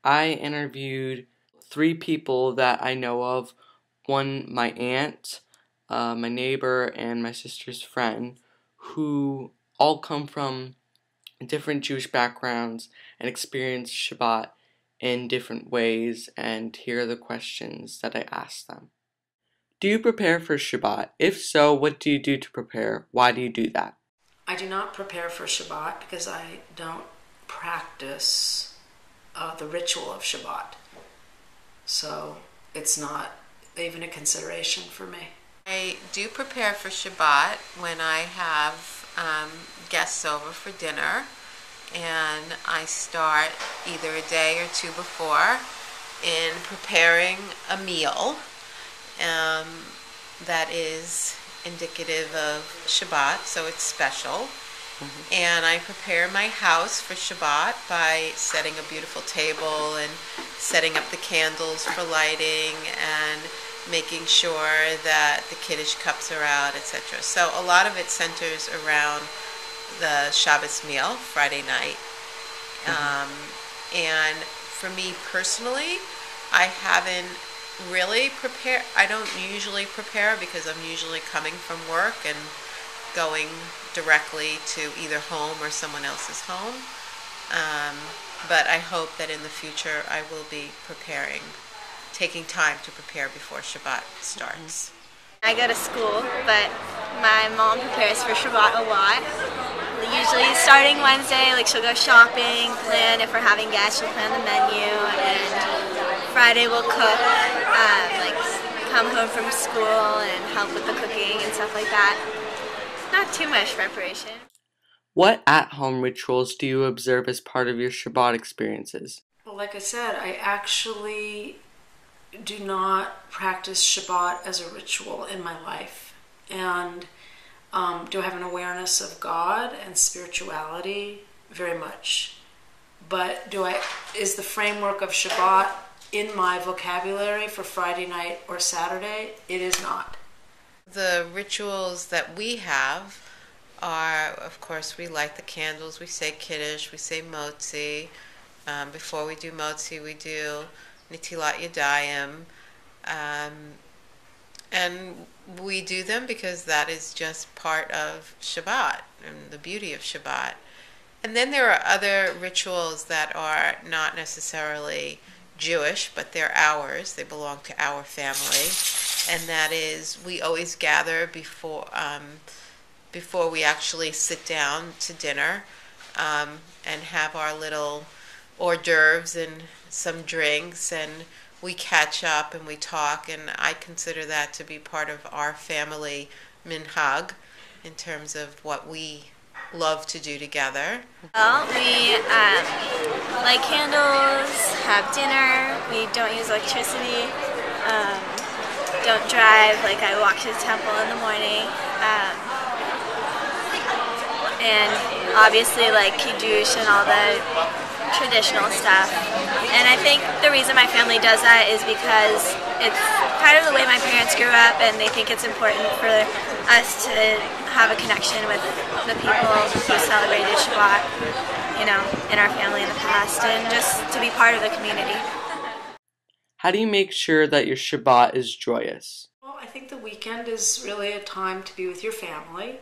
I interviewed 3 people that I know of. One, my aunt, my neighbor, and my sister's friend, who all come from different Jewish backgrounds and experience Shabbat in different ways, and here are the questions that I asked them. Do you prepare for Shabbat? If so, what do you do to prepare? Why do you do that? I do not prepare for Shabbat because I don't practice the ritual of Shabbat. So it's not even a consideration for me. I do prepare for Shabbat when I have guests over for dinner, and I start either a day or two before in preparing a meal that is indicative of Shabbat, so it's special. And I prepare my house for Shabbat by setting a beautiful table and setting up the candles for lighting and making sure that the Kiddush cups are out, etc. So a lot of it centers around the Shabbos meal, Friday night. And for me personally, I haven't really prepared. I don't usually prepare because I'm usually coming from work and going directly to either home or someone else's home. But I hope that in the future I will be taking time to prepare before Shabbat starts. I go to school, but my mom prepares for Shabbat a lot. Usually starting Wednesday, she'll go shopping, plan if we're having guests, she'll plan the menu, and Friday we'll cook, come home from school and help with the cooking and stuff like that. Not too much preparation. What at-home rituals do you observe as part of your Shabbat experiences? Well, like I said, I actually do not practice Shabbat as a ritual in my life. And do I have an awareness of God and spirituality? Very much. But is the framework of Shabbat in my vocabulary for Friday night or Saturday? It is not. The rituals that we have are, of course, we light the candles, we say Kiddush, we say Motzi. Before we do Motzi, we do Nitilat Yadayim. And we do them because that is just part of Shabbat and the beauty of Shabbat. And then there are other rituals that are not necessarily Jewish, but they're ours. They belong to our family. And that is, we always gather before we actually sit down to dinner and have our little hors d'oeuvres and some drinks, and we catch up and we talk, and I consider that to be part of our family minhag in terms of what we love to do together. Well, we light candles, have dinner, we don't use electricity, don't drive, I walk to the temple in the morning, and obviously Kiddush and all the traditional stuff. And I think the reason my family does that is because it's kind of the way my parents grew up, and they think it's important for us to have a connection with the people who celebrated Shabbat, in our family in the past, and just to be part of the community. How do you make sure that your Shabbat is joyous? Well, I think the weekend is really a time to be with your family,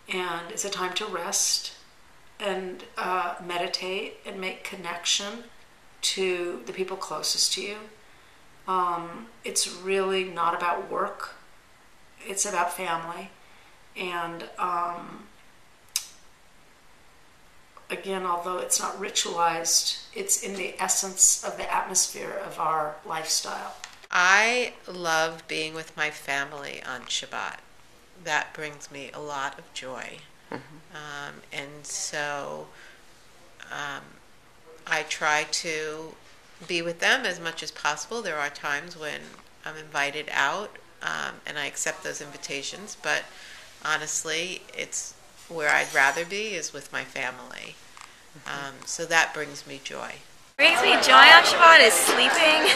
and it's a time to rest and meditate and make connection to the people closest to you. It's really not about work. It's about family. And again, although it's not ritualized, it's in the essence of the atmosphere of our lifestyle. I love being with my family on Shabbat. That brings me a lot of joy. And so I try to be with them as much as possible. There are times when I'm invited out, and I accept those invitations, but honestly, it's where I'd rather be is with my family. So that brings me joy. What brings me joy on Shabbat is sleeping.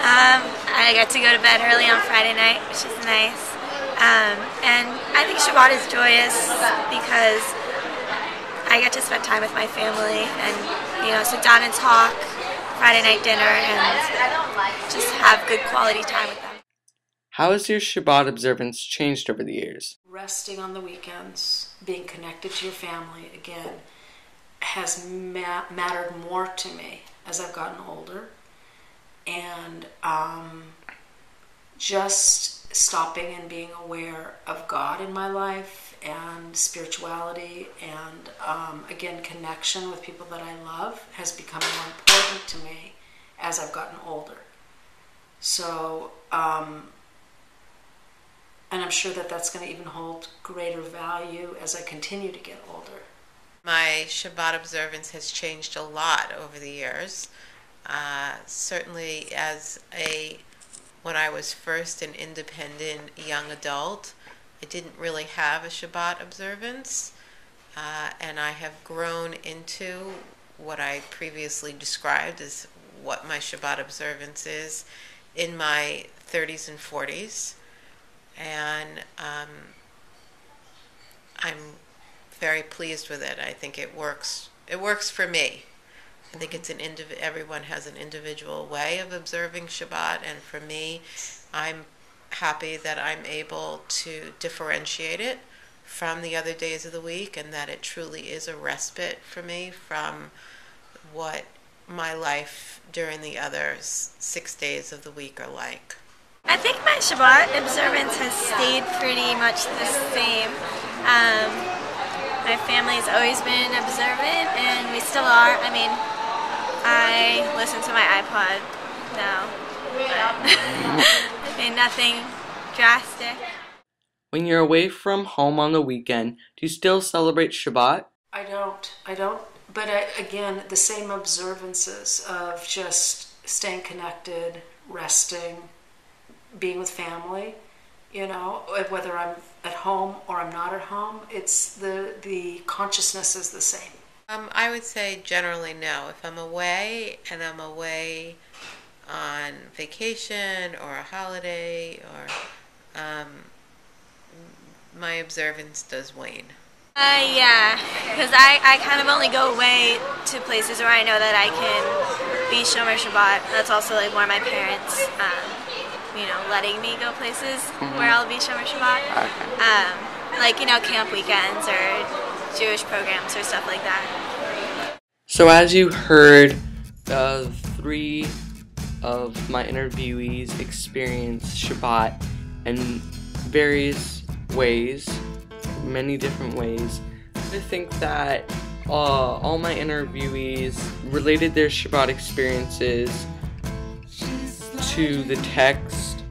I get to go to bed early on Friday night, which is nice. And I think Shabbat is joyous because I get to spend time with my family and, sit down and talk Friday night dinner and just have good quality time with them. How has your Shabbat observance changed over the years? Resting on the weekends, being connected to your family, again, has mattered more to me as I've gotten older. And just stopping and being aware of God in my life and spirituality and, again, connection with people that I love has become more important to me as I've gotten older. So, and I'm sure that that's going to even hold greater value as I continue to get older. My Shabbat observance has changed a lot over the years. Certainly when I was first an independent young adult, I didn't really have a Shabbat observance. And I have grown into what I previously described as what my Shabbat observance is in my 30s and 40s. And I'm very pleased with it. I think it works. It works for me. I think it's everyone has an individual way of observing Shabbat, and for me, I'm happy that I'm able to differentiate it from the other days of the week, and that it truly is a respite for me from what my life during the other 6 days of the week are like. I think my Shabbat observance has stayed pretty much the same. My family's always been observant, and we still are. I mean, I listen to my iPod now, but I mean, nothing drastic. When you're away from home on the weekend, do you still celebrate Shabbat? I don't. But again, the same observances of just staying connected, resting, being with family, whether I'm at home or I'm not at home, it's the consciousness is the same. I would say generally no. If I'm away and I'm away on vacation or a holiday, or my observance does wane. Yeah, because I kind of only go away to places where I know that I can be Shomer Shabbat. That's also like where my parents, letting me go places where I'll be Shomer Shabbat. Okay. Like, camp weekends or Jewish programs or stuff like that. So as you heard, 3 of my interviewees experience Shabbat in various ways, many different ways. I think that all my interviewees related their Shabbat experiences to the text,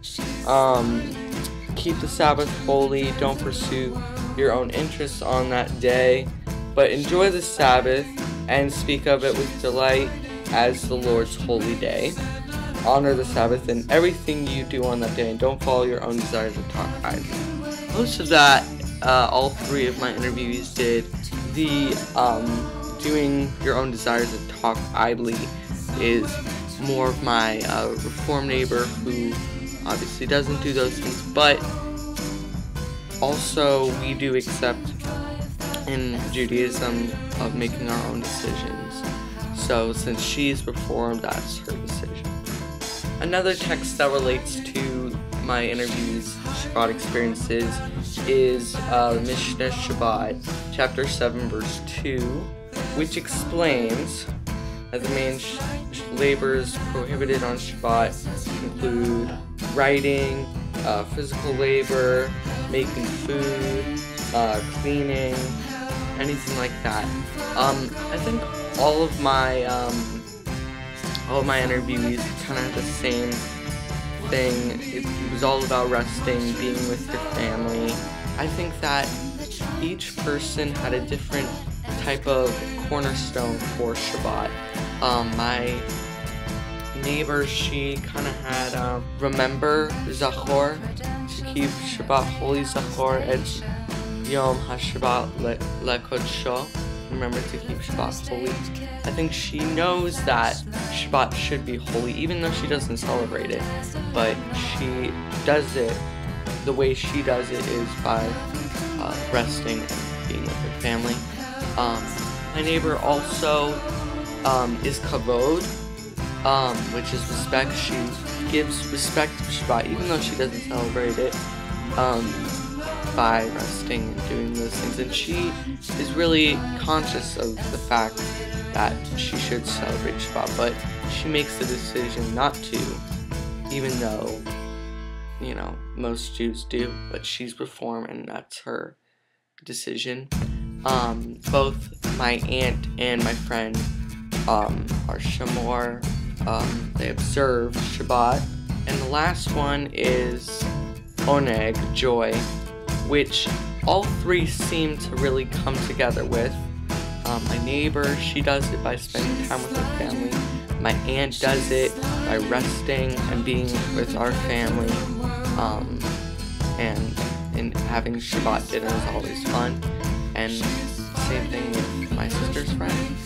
keep the Sabbath holy, don't pursue your own interests on that day, but enjoy the Sabbath and speak of it with delight as the Lord's holy day. Honor the Sabbath in everything you do on that day, and don't follow your own desires or talk idly. Most of that, all 3 of my interviewees did. The doing your own desires and talk idly is more of my Reform neighbor who obviously doesn't do those things, but also we do accept in Judaism of making our own decisions. So since she's Reformed, that's her decision. Another text that relates to my interviews, Shabbat experiences, is Mishnah Shabbat, chapter 7, verse 2, which explains that the main labors prohibited on Shabbat include writing, physical labor, making food, cleaning, anything like that. I think all of my interviewees kind of had the same thing. It was all about resting, being with your family. I think that each person had a different type of cornerstone for Shabbat. My neighbor, she kind of had remember Zachor, to keep Shabbat holy, Zachor et Yom HaShabbat lekodsho. Remember to keep Shabbat holy. I think she knows that Shabbat should be holy, even though she doesn't celebrate it. But she does it, the way she does it is by resting and being with her family. My neighbor also is kavod. which is respect. She gives respect to Shabbat, even though she doesn't celebrate it, by resting and doing those things. And she is really conscious of the fact that she should celebrate Shabbat, but she makes the decision not to, even though, you know, most Jews do, but she's Reform, and that's her decision. Both my aunt and my friend are Shamor. They observe Shabbat. And the last one is Oneg, joy, which all three seem to really come together with. My neighbor, she does it by spending time with her family. My aunt does it by resting and being with our family. And having Shabbat dinner is always fun. And same thing with my sister's friend.